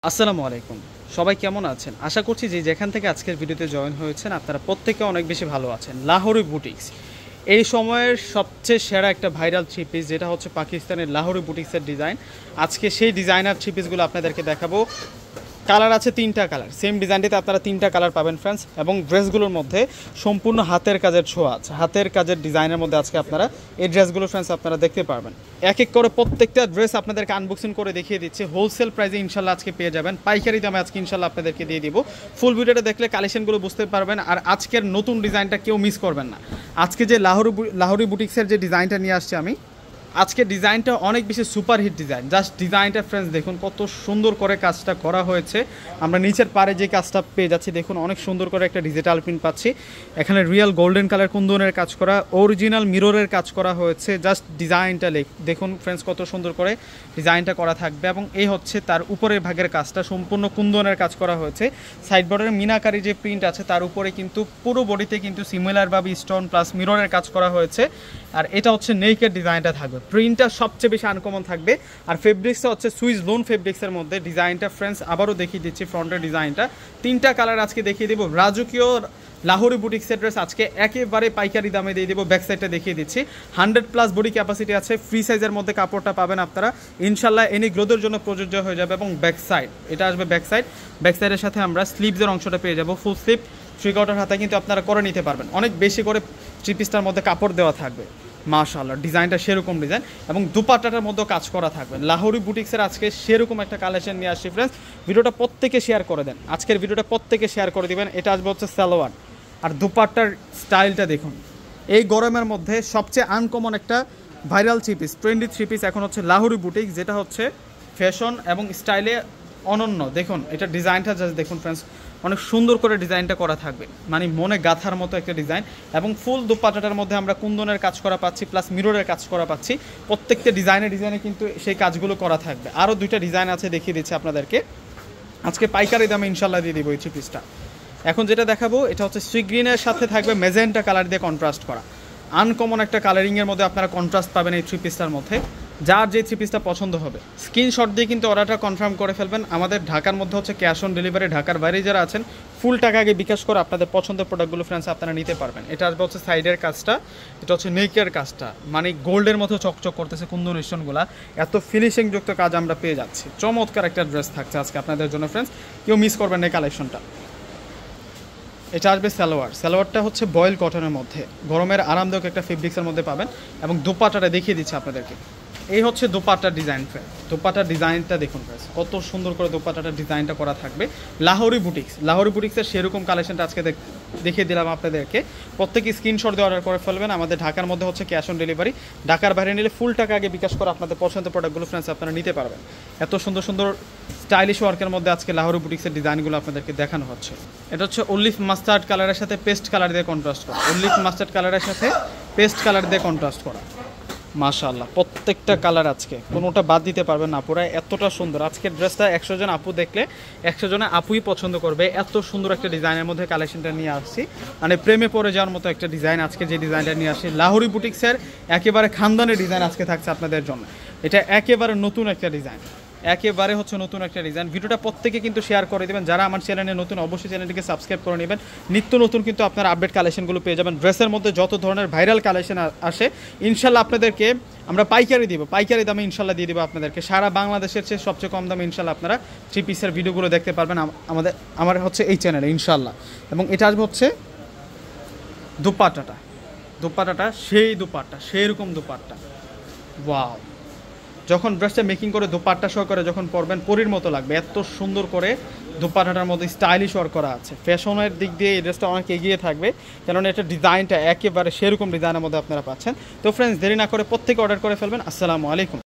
আসসালামু আলাইকুম। সবাই কেমন আছেন? আশা করছি যে যেখান থেকে আজকের ভিডিওতে জয়েন হয়েছেন আপনারা প্রত্যেকে অনেক বেশি ভালো আছেন। লাহোরি বুটিক্স এই সময়ের সবচেয়ে সেরা একটা ভাইরাল থ্রি পিস, যেটা হচ্ছে পাকিস্তানের লাহোরি বুটিক্সের ডিজাইন। আজকে সেই ডিজাইনার থ্রি পিসগুলো আপনাদেরকে দেখাবো। কালার আছে তিনটা কালার, সেম ডিজাইনটিতে আপনারা তিনটা কালার পাবেন ফ্রেন্ডস। এবং ড্রেসগুলোর মধ্যে সম্পূর্ণ হাতের কাজের ছোঁয়া আছে, হাতের কাজের ডিজাইনের মধ্যে আজকে আপনারা এই ড্রেসগুলো ফ্রেন্ডস আপনারা দেখতে পারবেন। এক এক করে প্রত্যেকটা ড্রেস আপনাদেরকে আনবক্সিং করে দেখিয়ে দিচ্ছি। হোলসেল প্রাইসে ইনশাল্লাহ আজকে পেয়ে যাবেন, পাইকারি দামে আজকে ইনশাল্লাহ আপনাদেরকে দিয়ে দিব। ফুল ভিডিওটা দেখলে কালেকশনগুলো বুঝতে পারবেন। আর আজকের নতুন ডিজাইনটা কেউ মিস করবেন না। আজকে যে লাহোরি বুটিক্সের যে ডিজাইনটা নিয়ে আসছি আমি, আজকে ডিজাইনটা অনেক বেশি সুপারহিট ডিজাইন। জাস্ট ডিজাইনটা ফ্রেন্ডস দেখুন কত সুন্দর করে কাজটা করা হয়েছে। আমরা নিচের পারে যে কাজটা পেয়ে যাচ্ছি দেখুন, অনেক সুন্দর করে একটা ডিজিটাল প্রিন্ট পাচ্ছি। এখানে রিয়েল গোল্ডেন কালার কুন্দনের কাজ করা, অরিজিনাল মিররের কাজ করা হয়েছে। জাস্ট ডিজাইনটা দেখুন ফ্রেন্ডস কত সুন্দর করে ডিজাইনটা করা থাকবে। এবং এই হচ্ছে তার উপরের ভাগের কাজটা, সম্পূর্ণ কুন্দনের কাজ করা হয়েছে। সাইড বর্ডারের মিনাকারি যে প্রিন্ট আছে তার উপরে কিন্তু পুরো বডিতে কিন্তু সিমিলারভাবে স্টোন প্লাস মিররের কাজ করা হয়েছে। আর এটা হচ্ছে নেকের ডিজাইনটা থাকবে, প্রিন্টটা সবচেয়ে বেশি আনকমন থাকবে। আর ফেব্রিক্সটা হচ্ছে সুইস লোন ফেব্রিক্সের মধ্যে। ডিজাইনটা ফ্রেন্ডস আবারও দেখিয়ে দিচ্ছি, ফ্রন্টের ডিজাইনটা তিনটা কালার আজকে দেখিয়ে দেবো। রাজকীয় লাহোরি বুটিক্সের ড্রেস আজকে একেবারে পাইকারি দামে দিয়ে দেবো। ব্যাক সাইডটা দেখিয়ে দিচ্ছি, 100+ বডি ক্যাপাসিটি আছে, ফ্রি সাইজের মধ্যে কাপড়টা পাবেন আপনারা ইনশাল্লাহ। এনি গ্রোথের জন্য প্রযোজ্য হয়ে যাবে। এবং ব্যাক সাইড এটা আসবে, ব্যাক সাইডের সাথে আমরা স্লিভসের অংশটা পেয়ে যাবো। ফুল স্লিভ 3/4 হাতা কিন্তু আপনারা করে নিতে পারবেন। অনেক বেশি করে থ্রি পিসটার মধ্যে কাপড় দেওয়া থাকবে, মাশাআল্লাহ ডিজাইনটা সেরকম ডিজাইন। এবং দুপাট্টাটার মধ্যে কাজ করা থাকবে। লাহোরি বুটিক্সের আজকে সেরকম একটা কালেকশন নিয়ে আসছি ফ্রেন্ডস। ভিডিওটা প্রত্যেকে শেয়ার করে দেন, আজকের ভিডিওটা প্রত্যেকে শেয়ার করে দিবেন। এটা আসবে হচ্ছে সালোয়ার। আর দুপাট্টার স্টাইলটা দেখুন, এই গরমের মধ্যে সবচেয়ে আনকমন একটা viral three piece, trendy three piece এখন হচ্ছে লাহোরি বুটিক্স, যেটা হচ্ছে ফ্যাশন এবং স্টাইলে অনন্য। দেখুন এটা ডিজাইনটা জাস্ট দেখুন ফ্রেন্ডস, অনেক সুন্দর করে ডিজাইনটা করা থাকবে, মানে মনে গাঁথার মতো একটা ডিজাইন। এবং ফুল দুপাট্টাটার মধ্যে আমরা কুন্দনের কাজ করা পাচ্ছি, প্লাস মিররের কাজ করা পাচ্ছি। প্রত্যেকটা ডিজাইনে কিন্তু সেই কাজগুলো করা থাকবে। আরও দুইটা ডিজাইন আছে, দেখিয়ে দিচ্ছি আপনাদেরকে। আজকে পাইকারি দামে ইনশাল্লাহ দিয়ে দিব এই থ্রি পিসটা। এখন যেটা দেখাবো এটা হচ্ছে সি গ্রিনের সাথে থাকবে মেজেন্টা কালার দিয়ে কন্ট্রাস্ট করা। আনকমন একটা কালারিংয়ের মধ্যে আপনারা কন্ট্রাস্ট পাবেন এই থ্রি পিসটার মধ্যে। যার যে থ্রি পিসটা পছন্দ হবে স্ক্রিনশট দিয়ে কিন্তু অর্ডারটা কনফার্ম করে ফেলবেন। আমাদের ঢাকার মধ্যে হচ্ছে ক্যাশ অন ডেলিভারি, ঢাকার বাইরে যারা আছেন ফুল টাকা আগে বিকাশ করে আপনাদের পছন্দের প্রোডাক্টগুলো ফ্রেন্ডস আপনারা নিতে পারবেন। এটা আসবে হচ্ছে সাইডের কাজটা, এটা হচ্ছে নেকের কাজটা, মানে গোল্ডের মতো চকচক করতেছে কুন্দন স্টোনগুলা। এত ফিনিশিংযুক্ত কাজ আমরা পেয়ে যাচ্ছি। চমৎকার একটা ড্রেস থাকছে আজকে আপনাদের জন্য ফ্রেন্ডস, কেউ মিস করবেন না এই কালেকশনটা। এটা আসবে সালোয়ারটা হচ্ছে বয়েল কটনের মধ্যে, গরমের আরামদায়ক একটা ফেব্রিক্সের মধ্যে পাবেন। এবং দুপাট্টাটা দেখিয়ে দিচ্ছি আপনাদেরকে, এই হচ্ছে দোপাট্টার ডিজাইন ফ্রেন্ড। দোপাট্টার ডিজাইনটা দেখুন ফ্রেন্ডস, কত সুন্দর করে দোপাট্টাটার ডিজাইনটা করা থাকবে। লাহোরি বুটিক্সের সেরকম কালেকশনটা আজকে দেখিয়ে দিলাম আপনাদেরকে। প্রত্যেকে স্ক্রিনশট দিয়ে অর্ডার করে ফেলবেন। আমাদের ঢাকার মধ্যে হচ্ছে ক্যাশ অন ডেলিভারি, ঢাকার বাইরে নিলে ফুল টাকা আগে বিকাশ করে আপনাদের পছন্দের প্রোডাক্টগুলো ফ্রেন্ডস আপনারা নিতে পারবেন। এত সুন্দর সুন্দর স্টাইলিশ ওয়ার্কের মধ্যে আজকে লাহোরি বুটিক্সের ডিজাইনগুলো আপনাদেরকে দেখানো হচ্ছে। এটা হচ্ছে অলিভ মাস্টার্ড কালারের সাথে পেস্ট কালার দিয়ে কন্ট্রাস্ট করা, অলিভ মাস্টার্ড কালারের সাথে পেস্ট কালার দিয়ে কন্ট্রাস্ট করা। মাশাআল্লাহ প্রত্যেকটা কালার আজকে কোনোটা বাদ দিতে পারবেন না, পুরো এতটা সুন্দর। আজকের ড্রেসটা 100 জন আপু দেখলে 100 জনে আপুই পছন্দ করবে। এত সুন্দর একটা ডিজাইনের মধ্যে কালেকশনটা নিয়ে আসছি, মানে প্রেমে পড়ে যাওয়ার মতো একটা ডিজাইন। আজকে যে ডিজাইনটা নিয়ে আসি লাহোরি বুটিক্সের একেবারে খানদানের ডিজাইন আজকে থাকছে আপনাদের জন্য। এটা একেবারে নতুন একটা ডিজাইন, একেবারে হচ্ছে নতুন একটা ডিজাইন। ভিডিওটা প্রত্যেকে কিন্তু শেয়ার করে দেবেন। যারা আমার চ্যানেলে নতুন অবশ্যই চ্যানেলটিকে সাবস্ক্রাইব করে নেবেন। নিত্য নতুন কিন্তু আপনারা আপডেট কালেকশনগুলো পেয়ে যাবেন। ড্রেসের মধ্যে যত ধরনের ভাইরাল কালেকশন আসে ইনশাল্লাহ আপনাদেরকে আমরা পাইকারি দামে ইনশাল্লাহ দিয়ে দেবো আপনাদেরকে। সারা বাংলাদেশের চেয়ে সবচেয়ে কম দামে ইনশাল্লাহ আপনারা থ্রি পিসের ভিডিওগুলো দেখতে পারবেন আমার হচ্ছে এই চ্যানেলে ইনশাল্লাহ। এবং এটা আসবে হচ্ছে দুপাট্টাটা সেই দুপাট্টা, সেরকম দুপাট্টা। ওয়াও, যখন ড্রেসটা মেকিং করে দুপাট্টা সহ করে যখন পরবেন পরীর মতো লাগবে। এত সুন্দর করে দুপাট্টাটার মধ্যে স্টাইলিশ ওয়ার্ক করা আছে। ফ্যাশনের দিক দিয়ে এই ড্রেসটা অনেক এগিয়ে থাকবে, কেননা এটা ডিজাইনটা একেবারে সেরকম ডিজাইনের মধ্যে আপনারা পাচ্ছেন। তো ফ্রেন্ডস দেরি না করে প্রত্যেকে অর্ডার করে ফেলবেন। আসসালামু আলাইকুম।